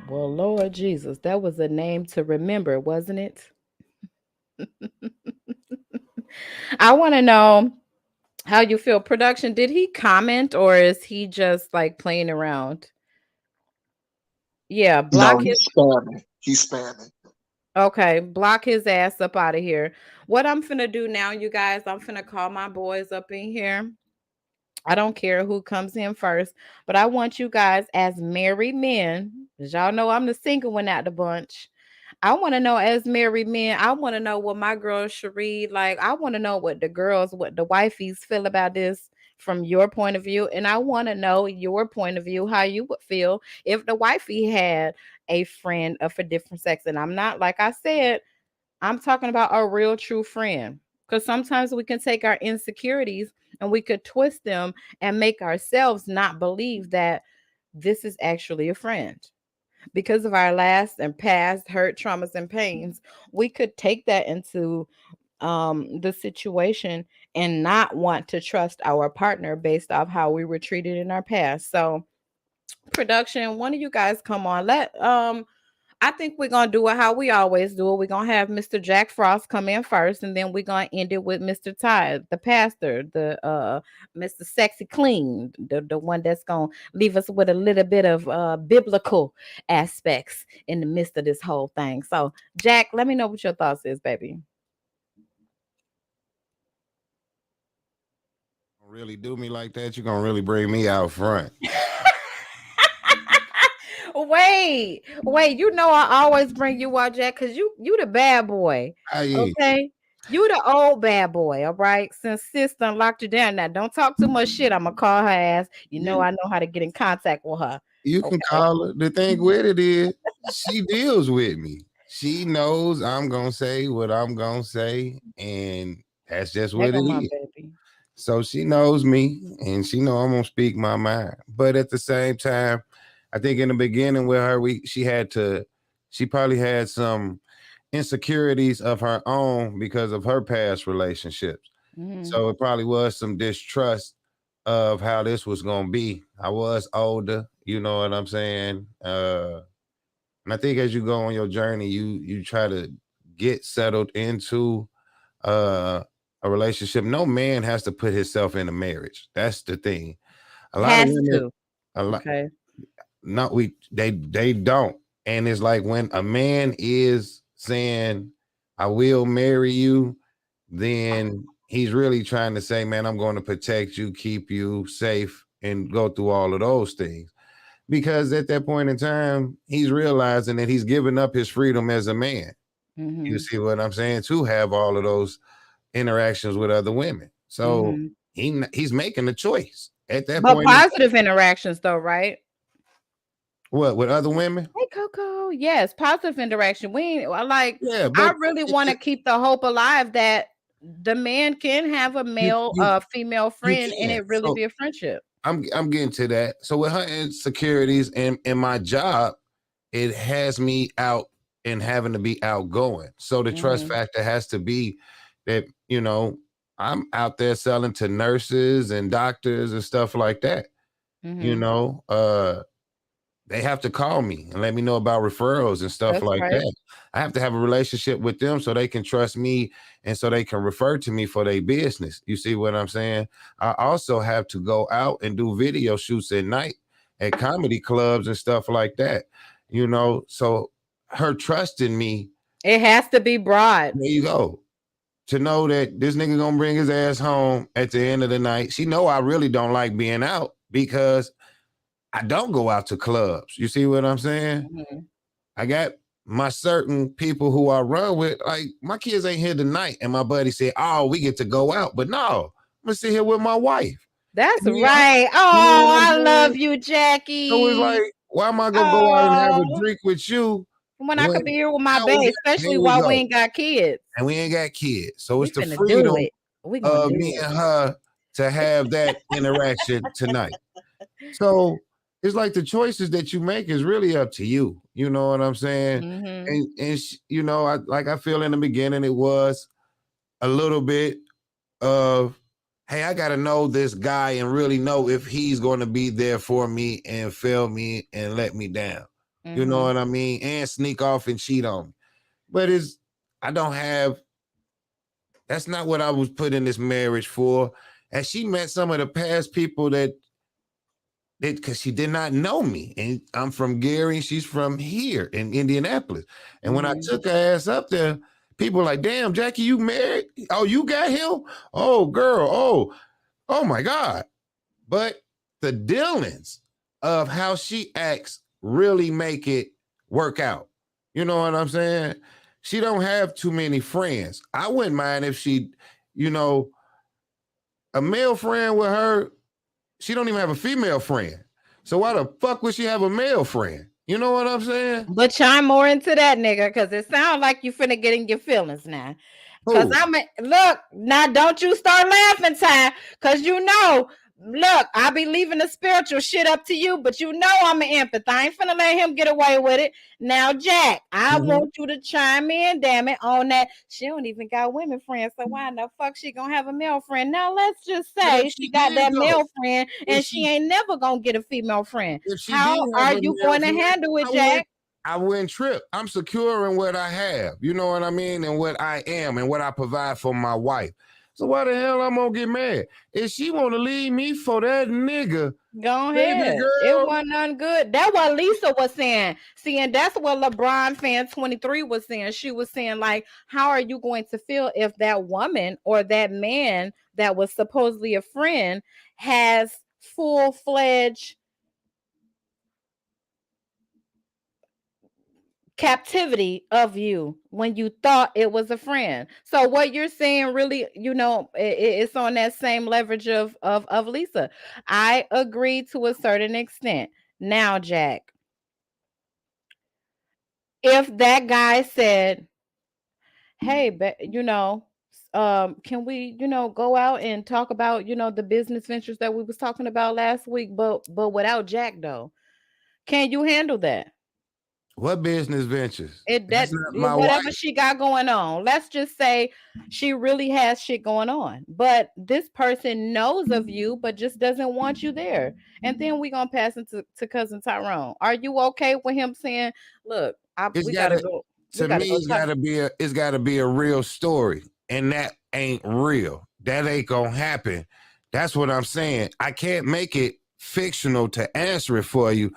A: Well, Lord Jesus, that was a name to remember, wasn't it? I want to know how you feel. Production, did he comment or is he just like playing around? Yeah,
D: No,
A: block his.
D: he's spamming. He's spamming.
A: Okay, block his ass up out of here. What I'm finna do now, you guys, I'm finna call my boys up in here. I don't care who comes in first, but I want you guys as married men, because y'all know I'm the single one out the bunch. I want to know as married men, I want to know what my girls should read. Like, I want to know what the girls, what the wifeys feel about this from your point of view. And I want to know your point of view, how you would feel if the wifey had a friend of a different sex. And I'm not, like I said, I'm talking about a real true friend. Because sometimes we can take our insecurities and we could twist them and make ourselves not believe that this is actually a friend because of our last and past hurt, traumas, and pains. We could take that into the situation and not want to trust our partner based off how we were treated in our past. So production, one of you guys come on. Let I think we're gonna do it how we always do it. We're gonna have Mr. Jack Frost come in first, and then we're gonna end it with Mr. Ty, the pastor, the Mr. Sexy Clean, the one that's gonna leave us with a little bit of biblical aspects in the midst of this whole thing. So, Jack, let me know what your thoughts is, baby.
E: Really do me like that, you're gonna really bring me out front.
A: Wait, you know I always bring you out, Jack, because you the bad boy.
E: I
A: Okay. You the old bad boy, all right? Since sis done locked you down. Now don't talk too much shit. I'ma call her ass. You know
E: you
A: I know how to get in contact with her.
E: you can
A: Okay.
E: call her. The thing with it is she deals with me. She knows I'm gonna say what I'm gonna say, and that's just
A: There
E: what
A: go
E: it
A: my
E: is.
A: baby.
E: So she knows me, and she know I'm gonna speak my mind. But at the same time, I think in the beginning with her, she probably had some insecurities of her own because of her past relationships.
A: Mhm.
E: So it probably was some distrust of how this was gonna be. I was older, you know what I'm saying? And I think as you go on your journey, you try to get settled into uh a relationship. No man has to put himself in a marriage. That's the thing. A lot of
A: Has
E: women,
A: to.
E: a lot
A: Okay.
E: not we they don't. And it's like when a man is saying, I will marry you, then he's really trying to say, man, I'm going to protect you, keep you safe, and go through all of those things. Because at that point in time, he's realizing that he's giving up his freedom as a man. You
A: Mhm.
E: see what I'm saying? To have all of those interactions with other women. So
A: Mhm.
E: he's making a choice at that
A: But
E: point.
A: positive interactions though, right?
E: What, with other women?
A: Hey Coco. Yes, positive interaction. We ain't like
E: Yeah,
A: I
E: but
A: really want to keep the hope alive that the man can have a
E: you
A: male
E: you
A: female
E: you
A: friend and
E: can.
A: it really
E: So
A: be a friendship.
E: I'm getting to that. So with her insecurities and my job, it has me out and having to be outgoing. So the trust
A: Mhm.
E: factor has to be that, you know, I'm out there selling to nurses and doctors and stuff like that. You
A: Mhm.
E: know, they have to call me and let me know about referrals and stuff
A: That's
E: like
A: right.
E: that. I have to have a relationship with them so they can trust me and so they can refer to me for their business. You see what I'm saying? I also have to go out and do video shoots at night at comedy clubs and stuff like that. You know, so her trusting me,
A: It has to be broad.
E: there you go. To know that this nigga gonna bring his ass home at the end of the night. She know I really don't like being out because I don't go out to clubs. You see what I'm saying?
A: Mhm.
E: I got my certain people who I run with, like my kids ain't here tonight. And my buddy said, oh, we get to go out. But no, I'm gonna sit here with my wife.
A: That's
E: And
A: right.
E: you know
A: Oh,
E: what I'm
A: I
E: saying?
A: love you,
E: So it's
A: Jackie.
E: like, why am I gonna go out and have a
A: Oh,
E: drink with you
A: when I
E: when
A: could be here with my
E: now we
A: bae,
E: got,
A: especially
E: there we
A: while we
E: go.
A: ain't got kids.
E: And we ain't got kids. So
A: We
E: it's the
A: finna do
E: freedom
A: it. We gonna
E: of
A: do
E: me
A: it.
E: and her to have that interaction tonight. So it's like the choices that you make is really up to you. You know what I'm saying?
A: Mhm.
E: You know, I feel in the beginning it was a little bit of, hey, I got to know this guy and really know if he's going to be there for me and fail me and let me down. You know
A: Mhm.
E: what I mean? And sneak off and cheat on me. But I don't have, that's not what I was put in this marriage for. And she met some of the past people that because she did not know me. And I'm from Gary, and she's from here in Indianapolis. And when I
A: Mhm.
E: took her ass up there, people were like, damn, Jackie, you married? Oh, you got him? Oh, girl. Oh my God. But the dealings of how she acts really make it work out. You know what I'm saying? She don't have too many friends. I wouldn't mind if she, you know, a male friend with her, she don't even have a female friend. So why the fuck would she have a male friend? You know what I'm saying?
A: But chime more into that, nigga, because it sounds like you finna get in your feelings now. Cause
E: Who?
A: look, now don't you start laughing, Ty. Cause look, I be leaving the spiritual shit up to you, but you know I'm an empath. I ain't finna let him get away with it. Now, Jack, I
E: Mhm.
A: want you to chime in, damn it, on that. She don't even got women friends, so why in the fuck she gonna have a male friend? Now let's just
E: But if
A: say she
E: she
A: got
E: did
A: that
E: though,
A: male friend
E: if
A: and she
E: she
A: ain't never gonna get a female friend.
E: if she did
A: How
E: have
A: are
E: a
A: you
E: male
A: going to
E: friend,
A: handle it,
E: I
A: Jack?
E: wouldn't I wouldn't trip. I'm secure in what I have. You know what I mean? And what I am and what I provide for my wife. So why the hell I'm gonna get mad? If she wanna leave me for that nigga,
A: Go
E: baby
A: ahead. It
E: girl,
A: wasn't none good. That's what Lisa was saying. See, and that's what LeBron fan 23 was saying. She was saying, like, how are you going to feel if that woman or that man that was supposedly a friend has full-fledged captivity of you when you thought it was a friend? So what you're saying really, it's on that same leverage of Lisa. I agree to a certain extent. Now, Jack, if that guy said, hey, can we, go out and talk about, the business ventures that we was talking about last week, but without Jack though, can you handle that?
E: what business ventures?
A: It
E: That's
A: that
E: not my
A: whatever
E: wife.
A: she got going on. Let's just say she really has shit going on, but this person knows of you, but just doesn't want you there. And then we gonna pass into cousin Tyrone. Are you okay with him saying, "Look,
E: It's
A: we gotta
E: gotta
A: go, we
E: to
A: gotta
E: me,
A: go talk."
E: it's gotta be a real story. And that ain't real. That ain't gonna happen. That's what I'm saying. I can't make it fictional to answer it for you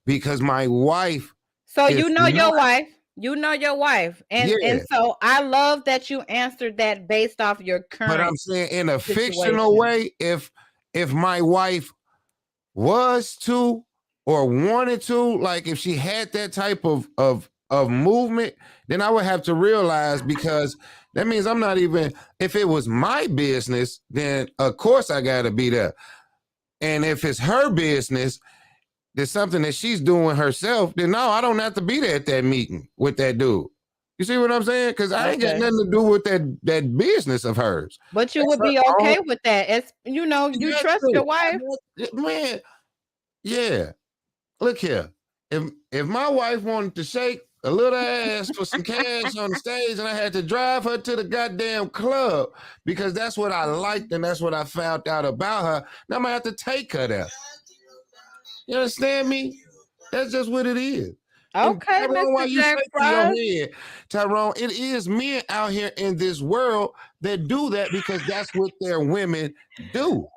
E: because my wife
A: So
E: is not,
A: you know your wife, and
E: yeah.
A: so I love that you answered that based off your
E: But
A: current
E: I'm saying in a fictional
A: situation.
E: way, if my wife was to or wanted to, like if she had that type of movement, then I would have to realize because that means I'm not even, if it was my business, then of course I gotta be there. And if it's her business, there's something that she's doing herself, then no, I don't have to be there at that meeting with that dude. You see what I'm saying? Because I ain't got
A: Okay.
E: nothing to do with that business of hers.
A: But you
E: That's
A: would
E: her
A: be
E: own.
A: okay with that. As you
E: Got
A: trust
E: to.
A: your wife.
E: Man, yeah. Look here. If my wife wanted to shake a little ass for some cash on the stage, and I had to drive her to the goddamn club because that's what I liked and that's what I found out about her. Now I'm gonna have to take her there. You understand me? That's just what it is. And
A: Okay,
E: Tyrone, why
A: Mr.
E: you
A: Jack
E: shaking your
A: Frost.
E: head, Tyrone? It is men out here in this world that do that because that's what their women do.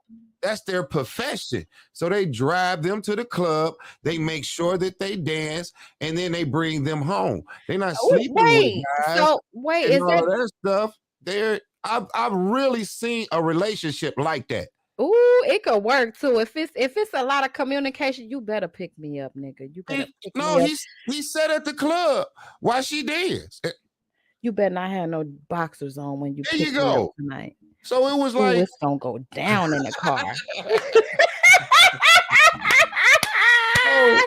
E: That's their profession. So they drive them to the club, they make sure that they dance, and then they bring them home. They're not sleeping with
A: Wait,
E: guys
A: so wait,
E: and
A: is
E: all
A: that
E: of that stuff. I've really seen a relationship like that.
A: ooh, it could work too. If it's a lot of communication, you better pick me up, nigga. You better pick
E: No,
A: me up.
E: he sat at the club while she danced.
A: You better not have no boxers on when you
E: There
A: pick
E: you
A: me up
E: go.
A: tonight.
E: So it was
A: Ooh,
E: like,
A: it's gonna go down in the car.
E: oh,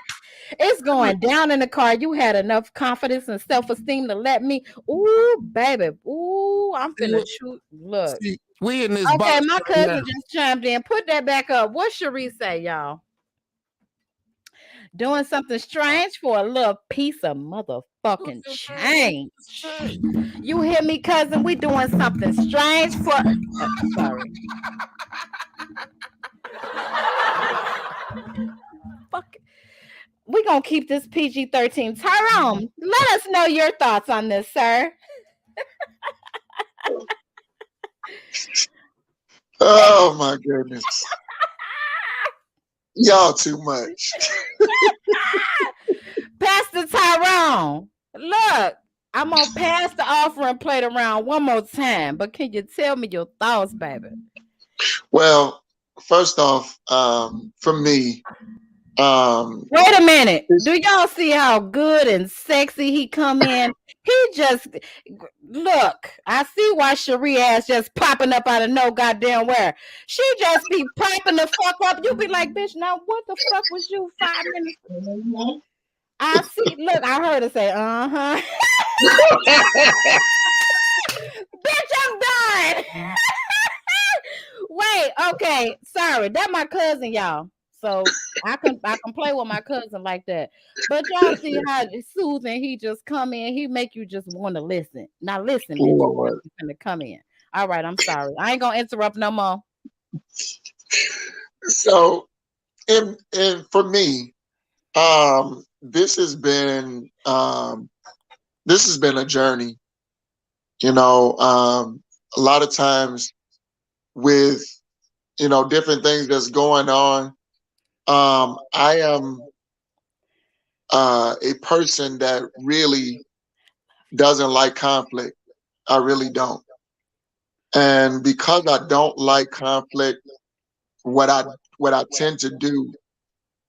A: It's going down in the car. You had enough confidence and self-esteem to let me. Ooh, baby. Ooh, I'm finna shoot. Look.
E: see, we in this
A: Okay,
E: box
A: my
E: right now.
A: cousin just chimed in. Put that back up. What Cherie say, y'all? Doing something strange for a little piece of motherfucking change. You hear me, cousin? We doing something strange for. Sorry. Fuck. We gonna keep this PG-13. Tyrone, let us know your thoughts on this, sir.
D: Oh my goodness. Y'all too much.
A: Pastor Tyrone, look, I'm gonna pass the offering plate around one more time, but can you tell me your thoughts, baby?
D: Well, first off, for me,
A: Wait a minute. Do y'all see how good and sexy he come in? He just look. I see why Cherie ass just popping up out of no goddamn where. She just be popping the fuck up. You be like, bitch. Now what the fuck was you 5 minutes? I see. Look, I heard her say, bitch, I'm done. Wait, okay, sorry, that my cousin, y'all. So I can play with my cousin like that. But y'all see how soothing he just come in. He make you just want to listen. Now listen, bitch,
D: Lord.
A: you finna come in. All right, I'm sorry. I ain't gonna interrupt no more.
D: So, and for me, this has been a journey. You know, a lot of times with different things that's going on. I am a person that really doesn't like conflict. I really don't. And because I don't like conflict, what I tend to do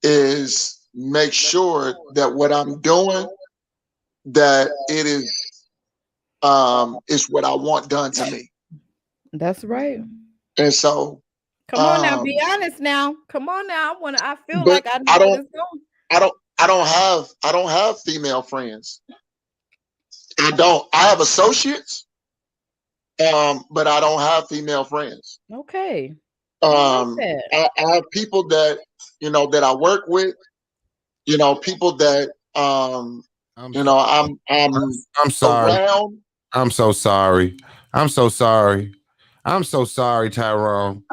D: is make sure that what I'm doing, that it is what I want done to me.
A: That's right.
D: And so
A: Come on now, be honest now. Come on now. I feel
D: but
A: like I know what it's going.
D: I don't have female friends. I don't. I have associates, but I don't have female friends.
A: Okay. I like that.
D: I have people that that I work with. People that
E: I'm
D: I'm
E: sorry.
D: around.
E: I'm so sorry. I'm so sorry. I'm so sorry, Tyrone.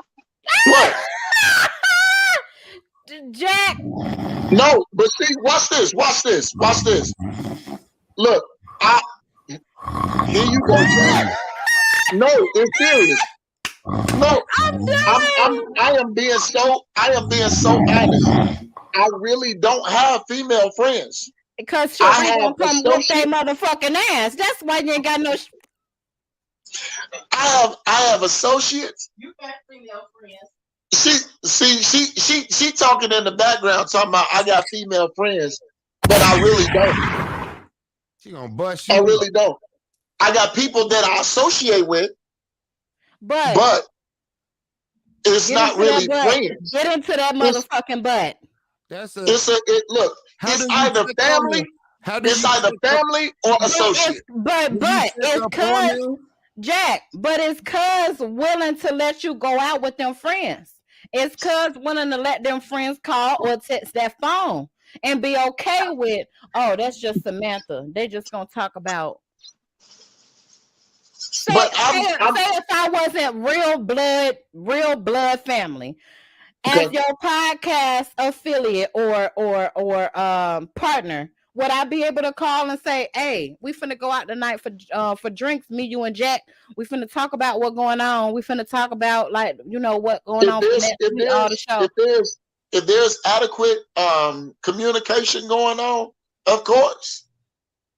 D: What?
A: Jack.
D: No, but see, watch this. Watch this. Watch this. Look, here you go, Jack. No, it's serious. No, I am being so honest. I really don't have female friends.
A: Because Cherie gonna come whoop their motherfucking ass. That's why you ain't got no.
D: I have associates.
C: You got female friends.
D: She talking in the background talking about I got female friends, but I really don't.
E: She gonna bust you.
D: I really don't. I got people that I associate with, but it's not really friends.
A: Get into that motherfucking butt.
D: Look. It's either family. It's either family or associate.
A: But it's cause Jack. But it's cause willing to let you go out with them friends. It's cause willing to let them friends call or text that phone. and be okay with, oh, that's just Samantha. They just gonna talk about. Say,
D: But
A: say, say if I wasn't real blood family, as
D: okay.
A: your podcast affiliate or partner, would I be able to call and say, "Hey, we finna go out tonight for drinks, me, you, and Jack. We finna talk about what's going on. We finna talk about like what going
D: If
A: on for
D: there's
A: next
D: if
A: week, all the
D: there's
A: show."
D: if there's if there's adequate communication going on, of course.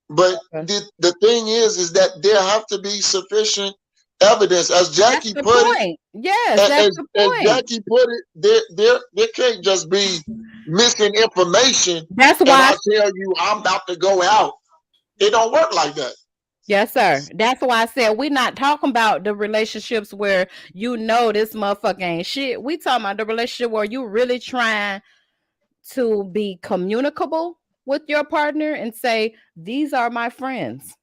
D: But
A: Okay.
D: the thing is that there have to be sufficient evidence, as
A: That's
D: Jackie
A: the
D: put it.
A: point. Yes, that's the
D: As
A: point.
D: Jackie put it, there can't just be missing information.
A: That's
D: And I
A: why.
D: tell you, I'm about to go out. It don't work like that.
A: Yes, sir. That's why I said we're not talking about the relationships where this motherfucker ain't shit. We talking about the relationship where you really trying to be communicable with your partner and say, these are my friends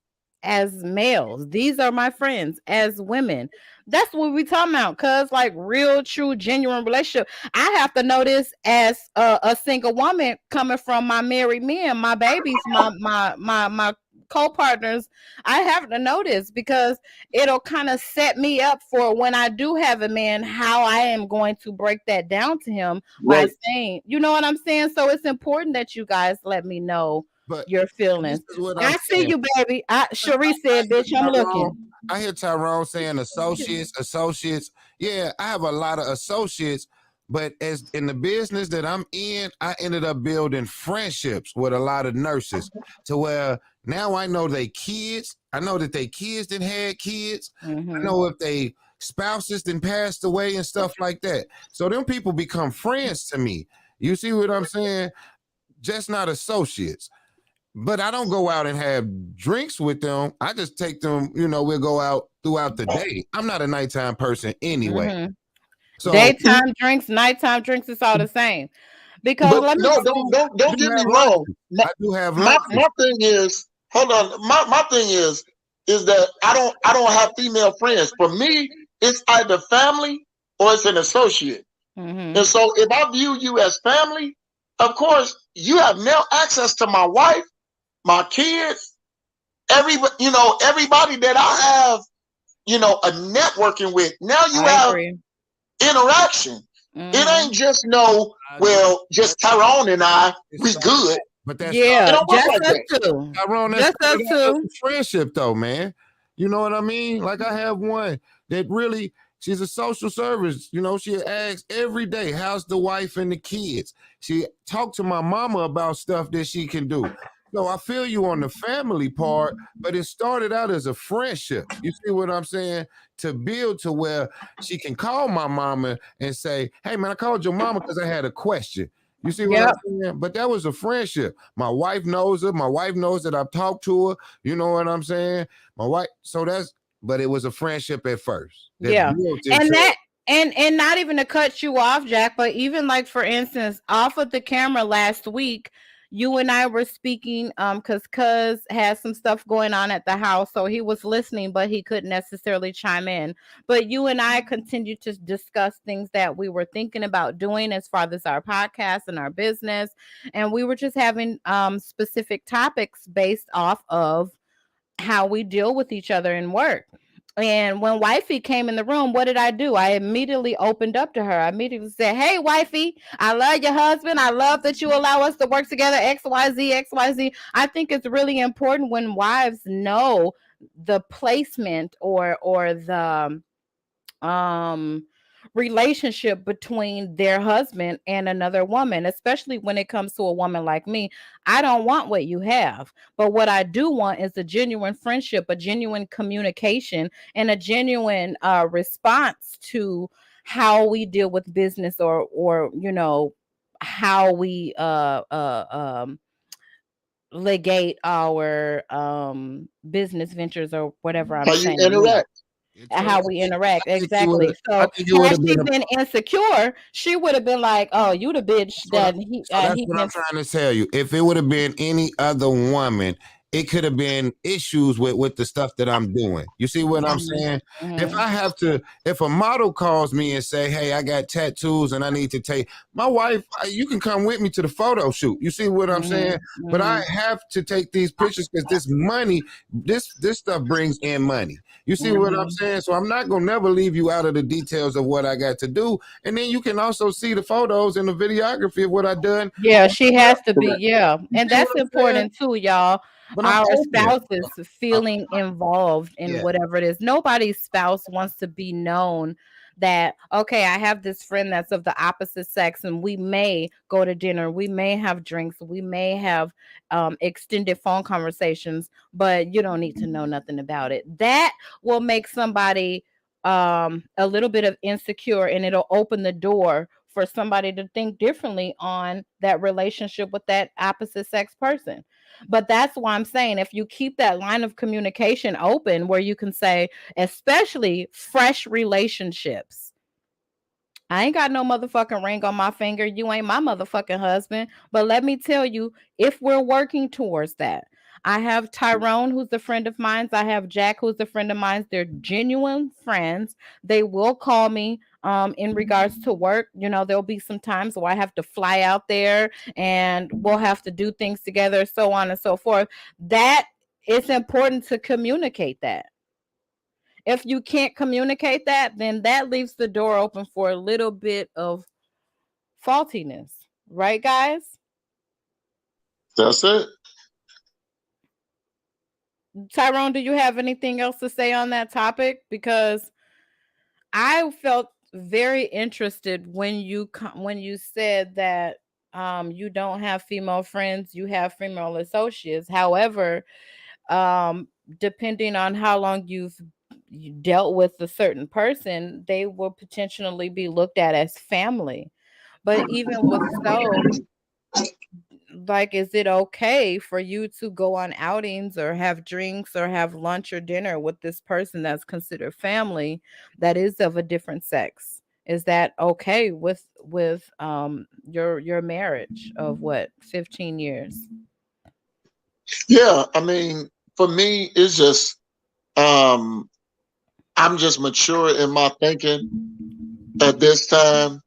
A: as males. These are my friends as women. That's what we talking about. Cause like real, true, genuine relationship. I have to know this as a single woman coming from my married men, my babies, my co-partners. I have to know this because it'll kind of set me up for when I do have a man, how I am going to break that down to him by
D: Right.
A: saying, you know what I'm saying? So it's important that you guys let me know
E: But
A: your
E: this
A: feelings.
E: is what I'm
A: I see
E: saying.
A: you, baby. Cherie said, bitch, I'm looking.
E: I hear Tyrone saying associates. Yeah, I have a lot of associates, but as in the business that I'm in, I ended up building friendships with a lot of nurses to where now I know they kids. I know that they kids that had kids. I know if they spouses then passed away and stuff like that. So them people become friends to me. You see what I'm saying? Just not associates. But I don't go out and have drinks with them. I just take them, we'll go out throughout the day. I'm not a nighttime person anyway. So
A: Daytime drinks, nighttime drinks, it's all the same. Because
D: But
A: let me
D: no,
E: I do,
D: don't
E: I do
D: get me
E: have
D: wrong.
E: license. I do have
D: My
E: license.
D: thing is, hold on. My thing is that I don't have female friends. For me, it's either family or it's an associate. And so if I view you as family, of course you have now access to my wife, my kids, everybody that I have, a networking with. Now you
A: I
D: have
A: agree.
D: interaction. It ain't just just Tyrone and I, we good.
E: But that's
D: It
A: Yeah,
D: don't work
A: just
D: like
A: us
D: that.
A: two.
E: Tyrone,
A: Just us
E: that's
A: two.
E: a friendship though, man. You know what I mean? Like I have one that really, she's a social service. She asks every day, how's the wife and the kids? She talked to my mama about stuff that she can do. So I feel you on the family part, but it started out as a friendship. You see what I'm saying? To build to where she can call my mama and say, hey man, I called your mama because I had a question. You see what I'm
A: Yep.
E: saying? But that was a friendship. My wife knows her. My wife knows that I've talked to her. You know what I'm saying? My wife. So but it was a friendship at first that
A: Yeah.
E: built
A: And
E: into.
A: that and not even to cut you off, Jack, but even like for instance, off of the camera last week, you and I were speaking because Cuz has some stuff going on at the house, so he was listening, but he couldn't necessarily chime in. But you and I continued to discuss things that we were thinking about doing as far as our podcast and our business, and we were just having specific topics based off of how we deal with each other in work. And when wifey came in the room, what did I do? I immediately opened up to her. I immediately said, hey, wifey, I love your husband. I love that you allow us to work together, XYZ, XYZ. I think it's really important when wives know the placement or the relationship between their husband and another woman, especially when it comes to a woman like me. I don't want what you have, but what I do want is a genuine friendship, a genuine communication, and a genuine response to how we deal with business or how we legate our business ventures or whatever I'm
D: How you
A: saying.
D: interact.
E: So
A: How we interact.
E: I
A: Exactly. So
E: think it would
A: had
E: have
A: she
E: been.
A: been insecure, she would have been like, "Oh, you the bitch
E: So
A: that he
E: that's
A: he
E: what I'm
A: been."
E: trying to tell you. If it would have been any other woman, it could have been issues with the stuff that I'm doing. You see what I'm saying? If a model calls me and say, hey, I got tattoos and I need to take my wife, you can come with me to the photo shoot. You see what I'm saying? But I have to take these pictures because this money, this stuff brings in money. You see what I'm saying? So I'm not going to never leave you out of the details of what I got to do. And then you can also see the photos and the videography of what I done.
A: Yeah, she has to be. Yeah. And that's important too, y'all.
E: But
A: Our
E: I'm
A: spouses feeling involved in whatever it is. Nobody's spouse wants to be known that, okay, I have this friend that's of the opposite sex, and we may go to dinner, we may have drinks, we may have extended phone conversations, but you don't need to know nothing about it. That will make somebody a little bit of insecure, and it'll open the door for somebody to think differently on that relationship with that opposite sex person. But that's why I'm saying, if you keep that line of communication open where you can say, especially fresh relationships, I ain't got no motherfucking ring on my finger. You ain't my motherfucking husband. But let me tell you, if we're working towards that, I have Tyrone, who's a friend of mine. I have Jack, who's a friend of mine. They're genuine friends. They will call me in regards to work. You know, there'll be some times where I have to fly out there and we'll have to do things together, so on and so forth. That it's important to communicate that. If you can't communicate that, then that leaves the door open for a little bit of faultiness. Right, guys?
D: That's it.
A: Tyrone, do you have anything else to say on that topic? Because I felt very interested when you said that you don't have female friends, you have female associates. However, depending on how long you dealt with a certain person, they will potentially be looked at as family. But even with so, like, is it okay for you to go on outings or have drinks or have lunch or dinner with this person that's considered family that is of a different sex? Is that okay with your marriage of what, 15 years?
D: Yeah, I mean, for me, it's just I'm just mature in my thinking at this time,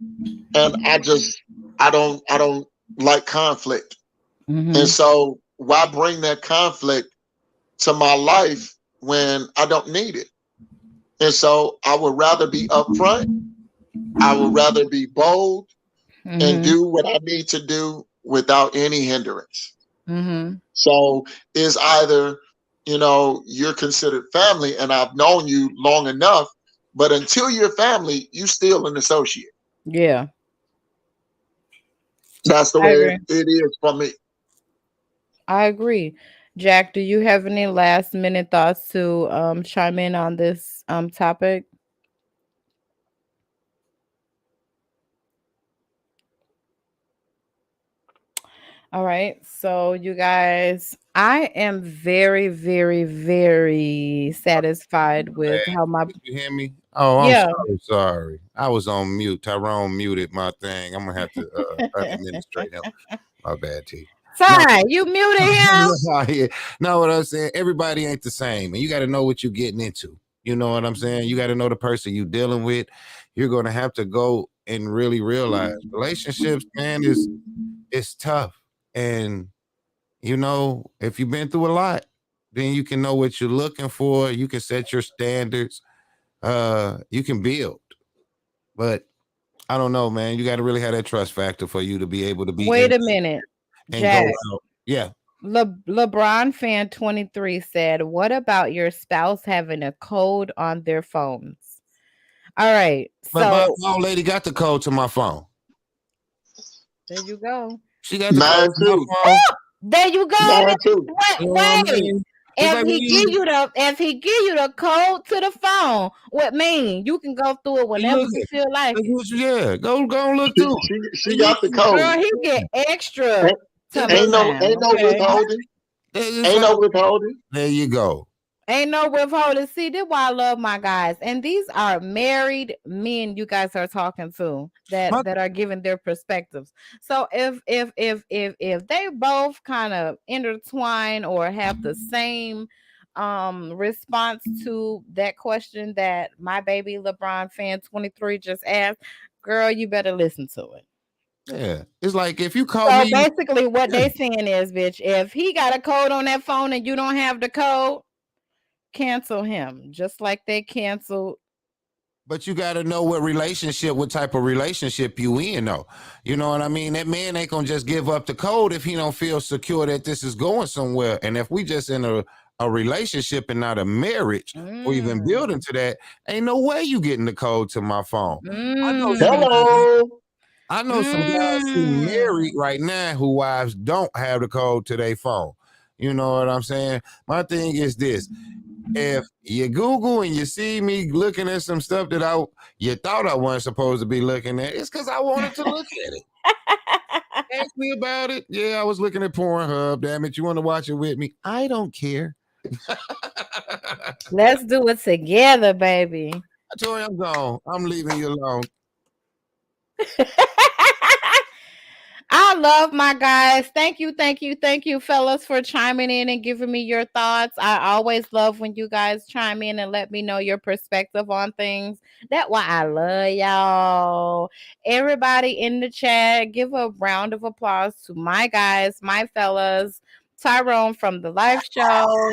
D: and I don't like conflict. And so why bring that conflict to my life when I don't need it? And so I would rather be upfront. I would rather be bold and do what I need to do without any hindrance. So is either, you're considered family and I've known you long enough, but until you're family, you still an associate.
A: Yeah.
D: That's the way it is for me.
A: I agree. Jack, do you have any last minute thoughts to chime in on this topic? All right. So you guys, I am very, very, very satisfied with how my
E: Did you hear me? Oh, I'm
A: yeah.
E: so sorry. I was on mute. Tyrone muted my thing. I'm gonna have to administrate him. My bad, T.
A: Sorry, you muted him.
E: No, what I'm saying, everybody ain't the same, and you got to know what you're getting into. You know what I'm saying? You got to know the person you're dealing with. You're gonna have to go and really realize relationships, man, is tough. And if you've been through a lot, then you can know what you're looking for. You can set your standards. You can build. But I don't know, man. You got to really have that trust factor for you to be able to be.
A: Wait a minute, Jack.
E: Go out. Yeah.
A: LeBron fan 23 said, "What about your spouse having a code on their phones?" All right. So
E: my old lady got the code to my phone.
A: There you go.
E: She got the code to my phone.
A: Oh, there you go.
E: Wait.
A: If he give you the code to the phone, what mean? You can go through it whenever you feel like it.
E: Yeah, go look through.
D: She got the code.
A: Girl, he get extra.
D: Ain't no withholding. Ain't no withholding.
E: There you go.
A: Ain't no withholding. See, that's why I love my guys. And these are married men you guys are talking to
E: My,
A: that are giving their perspectives. So if they both kind of intertwine or have the same response to that question that my baby LeBron fan 23 just asked, girl, you better listen to it.
E: yeah, it's like if you call
A: So
E: me,
A: basically what
E: yeah,
A: they saying is, bitch, if he got a code on that phone and you don't have the code, cancel him, just like they canceled.
E: but you got to know what type of relationship you in, though. You know what I mean? That man ain't gonna just give up the code if he don't feel secure that this is going somewhere. And if we just in a relationship and not a marriage or even
A: Mm,
E: building to that, ain't no way you getting the code to my phone. I know some
A: mm,
E: guys.
D: Hello.
E: I know some guys who married
A: mm.
E: right now who wives don't have the code to their phone. You know what I'm saying? My thing is this: if you Google and you see me looking at some stuff that you thought I wasn't supposed to be looking at, it's because I wanted to look at it. Ask me about it. Yeah, I was looking at Pornhub. Damn it, you want to watch it with me? I don't care.
A: Let's do it together, baby.
E: Tori, I'm gone. I'm leaving you alone.
A: I love my guys. Thank you, fellas, for chiming in and giving me your thoughts. I always love when you guys chime in and let me know your perspective on things. That's why I love y'all. Everybody in the chat, give a round of applause to my guys, my fellas. Tyrone from the live show.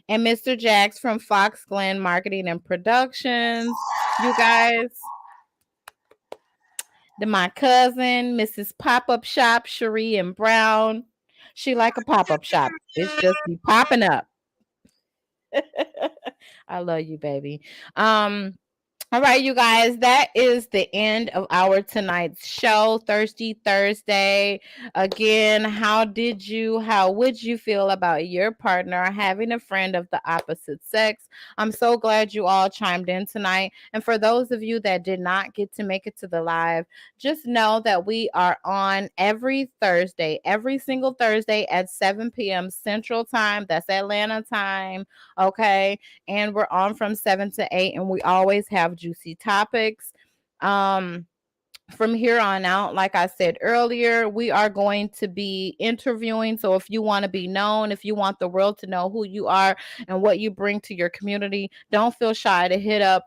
A: And Mr. Jax from Fox Glen Marketing and Productions. You guys, my cousin, Mrs. Pop Up Shop, Cherie and Brown. She like a pop up shop. It's just be popping up. I love you, baby. Um, all right, you guys, that is the end of our tonight's show, Thirsty Thursday. Again, how would you feel about your partner having a friend of the opposite sex? I'm so glad you all chimed in tonight. And for those of you that did not get to make it to the live, just know that we are on every Thursday, every single Thursday at 7 p.m. Central Time. That's Atlanta time. Okay. And we're on from 7 to 8, and we always have juicy topics. Um, from here on out, like I said earlier, we are going to be interviewing. So if you want to be known, if you want the world to know who you are and what you bring to your community, don't feel shy to hit up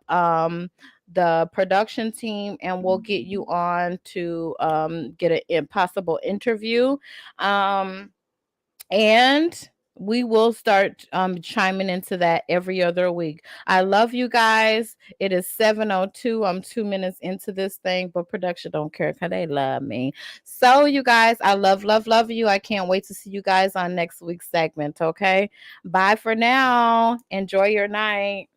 A: the production team, and we'll get you on to get an impossible interview. Um, and we will start chiming into that every other week. I love you guys. It is 7:02. I'm 2 minutes into this thing, but production don't care because they love me. So you guys, I love you. I can't wait to see you guys on next week's segment. Okay, bye for now. Enjoy your night.